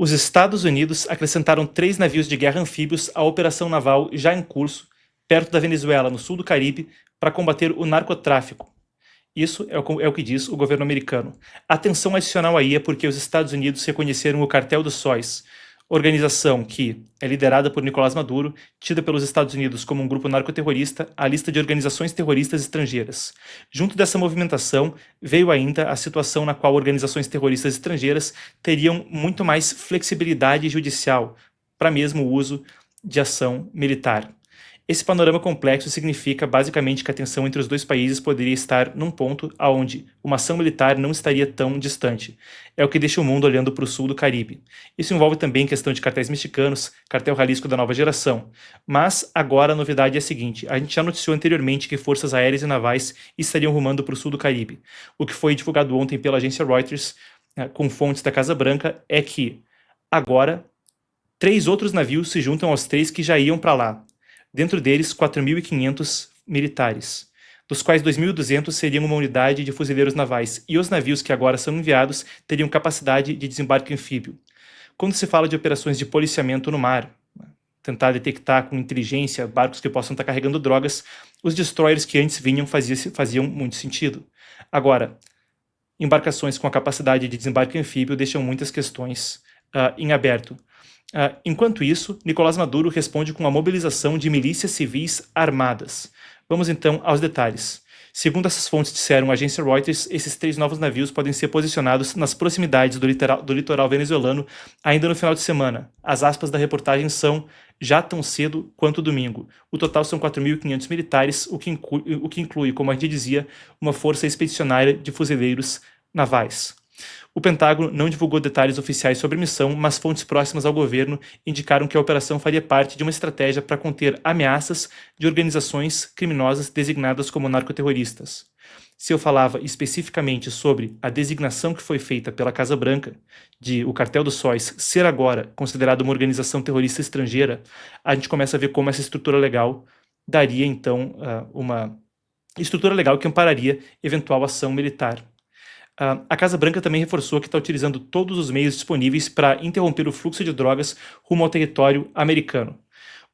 Os Estados Unidos acrescentaram 3 navios de guerra anfíbios à operação naval já em curso, perto da Venezuela, no sul do Caribe, para combater o narcotráfico. Isso é o que diz o governo americano. Atenção adicional aí é porque os Estados Unidos reconheceram o Cartel dos Sóis, organização que é liderada por Nicolás Maduro, tida pelos Estados Unidos como um grupo narcoterrorista, à lista de organizações terroristas estrangeiras. Junto dessa movimentação, veio ainda a situação na qual organizações terroristas estrangeiras teriam muito mais flexibilidade judicial para mesmo o uso de ação militar. Esse panorama complexo significa basicamente que a tensão entre os dois países poderia estar num ponto onde uma ação militar não estaria tão distante. É o que deixa o mundo olhando para o sul do Caribe. Isso envolve também questão de cartéis mexicanos, cartel Jalisco da nova geração. Mas agora a novidade é a seguinte: a gente já noticiou anteriormente que forças aéreas e navais estariam rumando para o sul do Caribe. O que foi divulgado ontem pela agência Reuters, com fontes da Casa Branca, é que agora 3 outros navios se juntam aos 3 que já iam para lá. Dentro deles, 4.500 militares, dos quais 2.200 seriam uma unidade de fuzileiros navais, e os navios que agora são enviados teriam capacidade de desembarque anfíbio. Quando se fala de operações de policiamento no mar, tentar detectar com inteligência barcos que possam estar carregando drogas, os destroyers que antes vinham faziam muito sentido. Agora, embarcações com a capacidade de desembarque anfíbio deixam muitas questões em aberto. Enquanto isso, Nicolás Maduro responde com a mobilização de milícias civis armadas. Vamos então aos detalhes. Segundo essas fontes disseram à agência Reuters, esses 3 novos navios podem ser posicionados nas proximidades do litoral venezuelano ainda no final de semana. As aspas da reportagem são já tão cedo quanto domingo. O total são 4.500 militares, o que inclui, como a gente dizia, uma força expedicionária de fuzileiros navais. O Pentágono não divulgou detalhes oficiais sobre a missão, mas fontes próximas ao governo indicaram que a operação faria parte de uma estratégia para conter ameaças de organizações criminosas designadas como narcoterroristas. Se eu falava especificamente sobre a designação que foi feita pela Casa Branca de o Cartel dos Sóis ser agora considerado uma organização terrorista estrangeira, a gente começa a ver como essa estrutura legal daria então uma estrutura legal que ampararia eventual ação militar. A Casa Branca também reforçou que está utilizando todos os meios disponíveis para interromper o fluxo de drogas rumo ao território americano.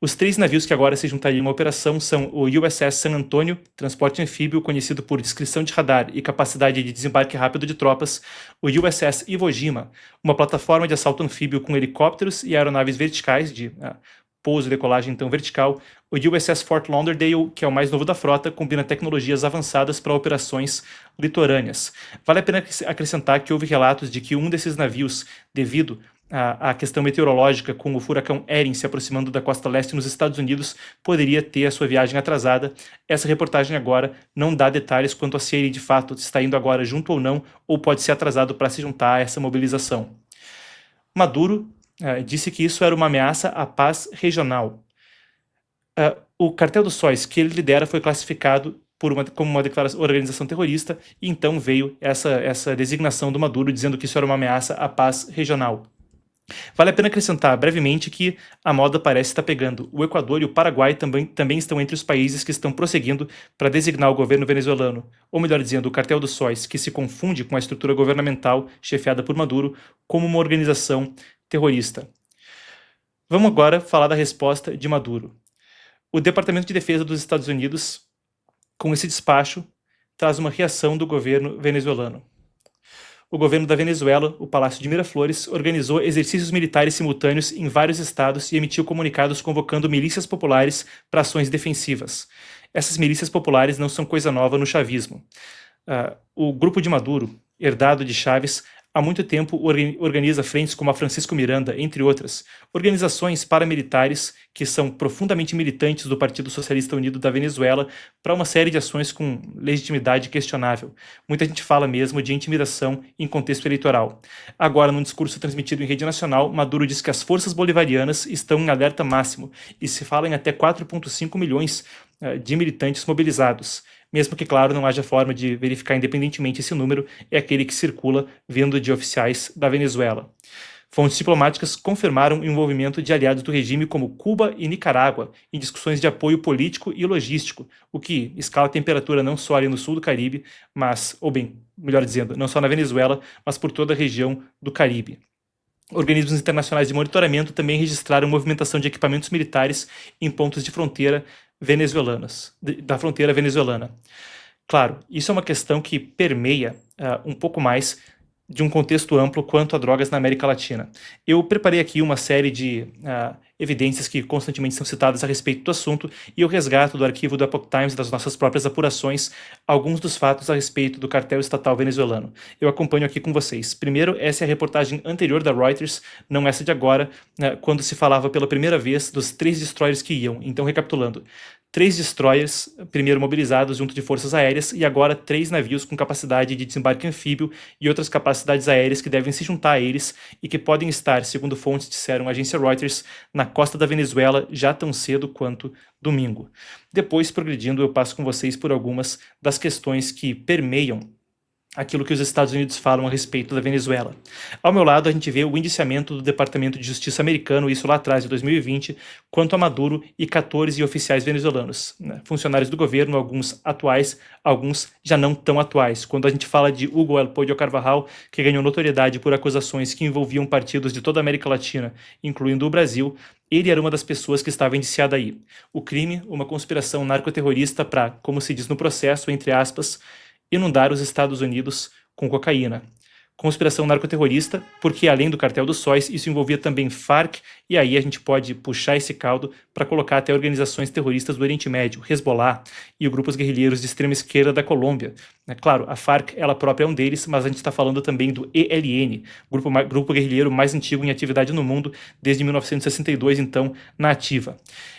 Os 3 navios que agora se juntariam à operação são o USS San Antonio, transporte anfíbio conhecido por descrição de radar e capacidade de desembarque rápido de tropas, o USS Iwo Jima, uma plataforma de assalto anfíbio com helicópteros e aeronaves verticais de pouso e decolagem então vertical, o USS Fort Lauderdale, que é o mais novo da frota, combina tecnologias avançadas para operações litorâneas. Vale a pena acrescentar que houve relatos de que um desses navios, devido à questão meteorológica com o furacão Erin se aproximando da costa leste nos Estados Unidos, poderia ter a sua viagem atrasada. Essa reportagem agora não dá detalhes quanto a se ele de fato está indo agora junto ou não, ou pode ser atrasado para se juntar a essa mobilização. Maduro disse que isso era uma ameaça à paz regional. O Cartel dos Sóis, que ele lidera, foi classificado como uma organização terrorista, e então veio essa designação do Maduro dizendo que isso era uma ameaça à paz regional. Vale a pena acrescentar brevemente que a moda parece estar pegando. O Equador e o Paraguai também estão entre os países que estão prosseguindo para designar o governo venezuelano, ou melhor dizendo, o Cartel dos Sóis, que se confunde com a estrutura governamental chefiada por Maduro, como uma organização terrorista. Vamos agora falar da resposta de Maduro. O Departamento de Defesa dos Estados Unidos, com esse despacho, traz uma reação do governo venezuelano. O governo da Venezuela, o Palácio de Miraflores, organizou exercícios militares simultâneos em vários estados e emitiu comunicados convocando milícias populares para ações defensivas. Essas milícias populares não são coisa nova no chavismo. O grupo de Maduro, herdado de Chávez, há muito tempo organiza frentes como a Francisco Miranda, entre outras, organizações paramilitares que são profundamente militantes do Partido Socialista Unido da Venezuela para uma série de ações com legitimidade questionável. Muita gente fala mesmo de intimidação em contexto eleitoral. Agora, num discurso transmitido em rede nacional, Maduro diz que as forças bolivarianas estão em alerta máximo e se fala em até 4,5 milhões de militantes mobilizados. Mesmo que, claro, não haja forma de verificar independentemente esse número, é aquele que circula vindo de oficiais da Venezuela. Fontes diplomáticas confirmaram o envolvimento de aliados do regime como Cuba e Nicarágua em discussões de apoio político e logístico, o que escala a temperatura não só ali no sul do Caribe, mas, ou bem, melhor dizendo, não só na Venezuela, mas por toda a região do Caribe. Organismos internacionais de monitoramento também registraram movimentação de equipamentos militares em pontos de fronteira da fronteira venezuelana. Claro, isso é uma questão que permeia um pouco mais de um contexto amplo quanto a drogas na América Latina. Eu preparei aqui uma série de evidências que constantemente são citadas a respeito do assunto e eu resgato do arquivo do Epoch Times e das nossas próprias apurações alguns dos fatos a respeito do cartel estatal venezuelano. Eu acompanho aqui com vocês. Primeiro, essa é a reportagem anterior da Reuters, não essa de agora, quando se falava pela primeira vez dos 3 destroyers que iam. Então, recapitulando, 3 destroyers, primeiro mobilizados junto de forças aéreas, e agora 3 navios com capacidade de desembarque anfíbio e outras capacidades aéreas que devem se juntar a eles e que podem estar, segundo fontes disseram à agência Reuters, na costa da Venezuela já tão cedo quanto domingo. Depois, progredindo, eu passo com vocês por algumas das questões que permeiam aquilo que os Estados Unidos falam a respeito da Venezuela. Ao meu lado, a gente vê o indiciamento do Departamento de Justiça americano, isso lá atrás, de 2020, quanto a Maduro e 14 oficiais venezuelanos, funcionários do governo, alguns atuais, alguns já não tão atuais. Quando a gente fala de Hugo El Pollo Carvajal, que ganhou notoriedade por acusações que envolviam partidos de toda a América Latina, incluindo o Brasil, ele era uma das pessoas que estava indiciada aí. O crime, uma conspiração narcoterrorista para, como se diz no processo, entre aspas, inundar os Estados Unidos com cocaína. Conspiração narcoterrorista, porque além do cartel dos sóis, isso envolvia também Farc, e aí a gente pode puxar esse caldo para colocar até organizações terroristas do Oriente Médio, Hezbollah e os grupos guerrilheiros de extrema esquerda da Colômbia. Claro, a Farc, ela própria é um deles, mas a gente está falando também do ELN, grupo guerrilheiro mais antigo em atividade no mundo, desde 1962, então, na ativa.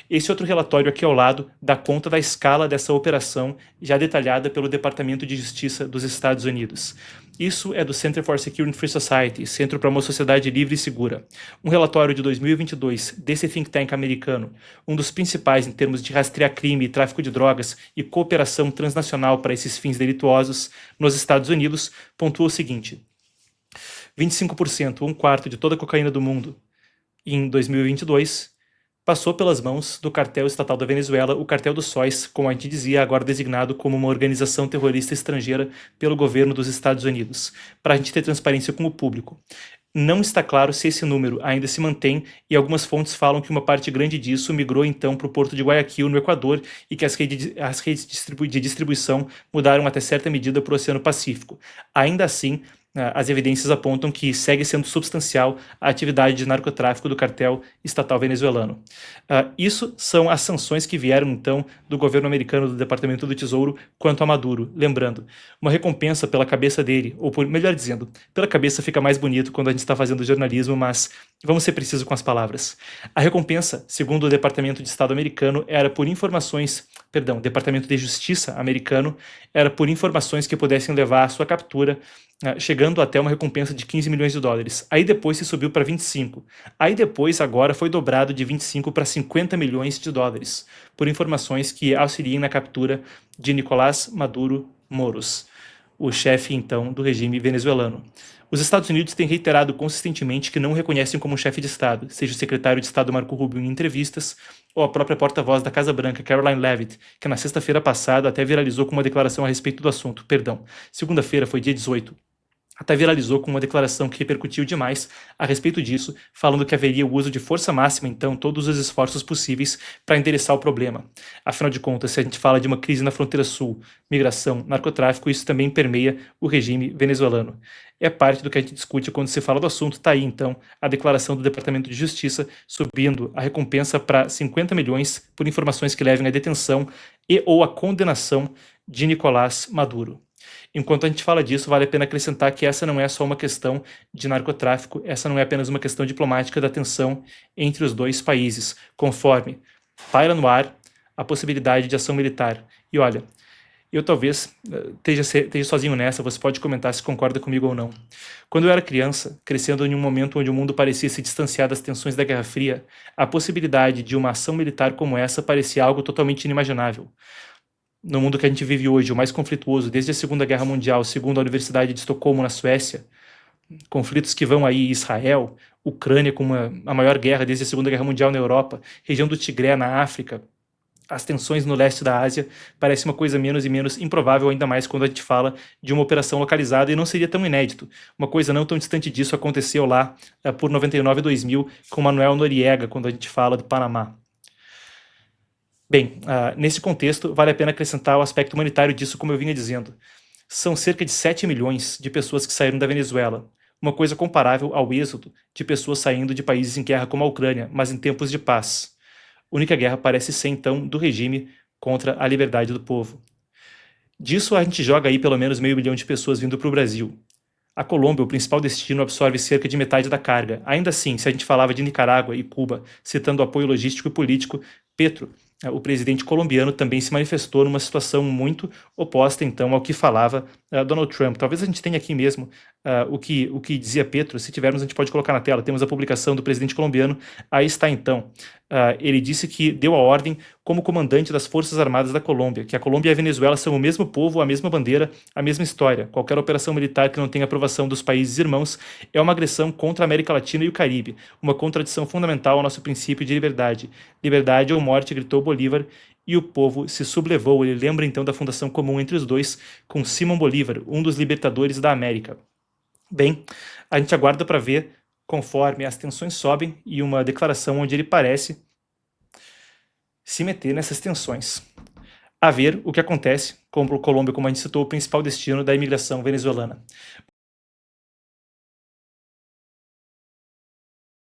Esse outro relatório aqui ao lado dá conta da escala dessa operação, já detalhada pelo Departamento de Justiça dos Estados Unidos. Isso é do Center for Secure and Free Society, Centro para uma Sociedade Livre e Segura. Um relatório de 2022 desse think tank americano, um dos principais em termos de rastrear crime, tráfico de drogas e cooperação transnacional para esses fins delituosos nos Estados Unidos, pontua o seguinte: 25%, um quarto de toda a cocaína do mundo, em 2022, passou pelas mãos do cartel estatal da Venezuela, o cartel dos sóis, como a gente dizia, agora designado como uma organização terrorista estrangeira pelo governo dos Estados Unidos, para a gente ter transparência com o público. Não está claro se esse número ainda se mantém e algumas fontes falam que uma parte grande disso migrou então para o porto de Guayaquil, no Equador, e que as redes de distribuição mudaram até certa medida para o Oceano Pacífico. Ainda assim, as evidências apontam que segue sendo substancial a atividade de narcotráfico do cartel estatal venezuelano. Isso são as sanções que vieram, então, do governo americano, do Departamento do Tesouro, quanto a Maduro. Lembrando, uma recompensa pela cabeça dele, ou melhor dizendo, pela cabeça fica mais bonito quando a gente está fazendo jornalismo, mas vamos ser precisos com as palavras. A recompensa, segundo o Departamento de Estado americano, era por Departamento de Justiça americano, era por informações que pudessem levar à sua captura, chegando até uma recompensa de 15 milhões de dólares. Aí depois se subiu para 25. Aí depois, agora, foi dobrado de 25 para 50 milhões de dólares, por informações que auxiliem na captura de Nicolás Maduro Moros, o chefe, então, do regime venezuelano. Os Estados Unidos têm reiterado consistentemente que não o reconhecem como chefe de Estado, seja o secretário de Estado Marco Rubio em entrevistas, ou a própria porta-voz da Casa Branca, Caroline Leavitt, que na sexta-feira passada até viralizou com uma declaração a respeito do assunto. Segunda-feira foi dia 18. Até viralizou com uma declaração que repercutiu demais a respeito disso, falando que haveria o uso de força máxima, então, todos os esforços possíveis para endereçar o problema. Afinal de contas, se a gente fala de uma crise na fronteira sul, migração, narcotráfico, isso também permeia o regime venezuelano. É parte do que a gente discute quando se fala do assunto. Está aí, então, a declaração do Departamento de Justiça subindo a recompensa para 50 milhões por informações que levem à detenção e ou à condenação de Nicolás Maduro. Enquanto a gente fala disso, vale a pena acrescentar que essa não é só uma questão de narcotráfico, essa não é apenas uma questão diplomática da tensão entre os dois países, conforme paira no ar a possibilidade de ação militar. E olha, eu talvez esteja sozinho nessa, você pode comentar se concorda comigo ou não. Quando eu era criança, crescendo em um momento onde o mundo parecia se distanciar das tensões da Guerra Fria, a possibilidade de uma ação militar como essa parecia algo totalmente inimaginável. No mundo que a gente vive hoje, o mais conflituoso desde a Segunda Guerra Mundial, segundo a Universidade de Estocolmo, na Suécia, conflitos que vão aí Israel, Ucrânia com a maior guerra desde a Segunda Guerra Mundial na Europa, região do Tigré na África, as tensões no leste da Ásia parece uma coisa menos e menos improvável, ainda mais quando a gente fala de uma operação localizada, e não seria tão inédito. Uma coisa não tão distante disso aconteceu lá por 99 e 2000 com Manuel Noriega, quando a gente fala do Panamá. Bem, nesse contexto, vale a pena acrescentar o aspecto humanitário disso, como eu vinha dizendo. São cerca de 7 milhões de pessoas que saíram da Venezuela, uma coisa comparável ao êxodo de pessoas saindo de países em guerra como a Ucrânia, mas em tempos de paz. A única guerra parece ser, então, do regime contra a liberdade do povo. Disso a gente joga aí pelo menos 500 mil de pessoas vindo para o Brasil. A Colômbia, o principal destino, absorve cerca de metade da carga. Ainda assim, se a gente falava de Nicarágua e Cuba, citando o apoio logístico e político, Petro, o presidente colombiano, também se manifestou numa situação muito oposta, então, ao que falava Donald Trump. Talvez a gente tenha aqui mesmo o que dizia Petro. Se tivermos, a gente pode colocar na tela. Temos a publicação do presidente colombiano. Aí está, então. Ele disse que deu a ordem como comandante das Forças Armadas da Colômbia, que a Colômbia e a Venezuela são o mesmo povo, a mesma bandeira, a mesma história. Qualquer operação militar que não tenha aprovação dos países irmãos é uma agressão contra a América Latina e o Caribe, uma contradição fundamental ao nosso princípio de liberdade. Liberdade ou morte, gritou Bolívar, e o povo se sublevou. Ele lembra então da fundação comum entre os dois, com Simão Bolívar, um dos libertadores da América. Bem, a gente aguarda para ver conforme as tensões sobem e uma declaração onde ele parece se meter nessas tensões. A ver o que acontece com a Colômbia, como a gente citou, o principal destino da imigração venezuelana.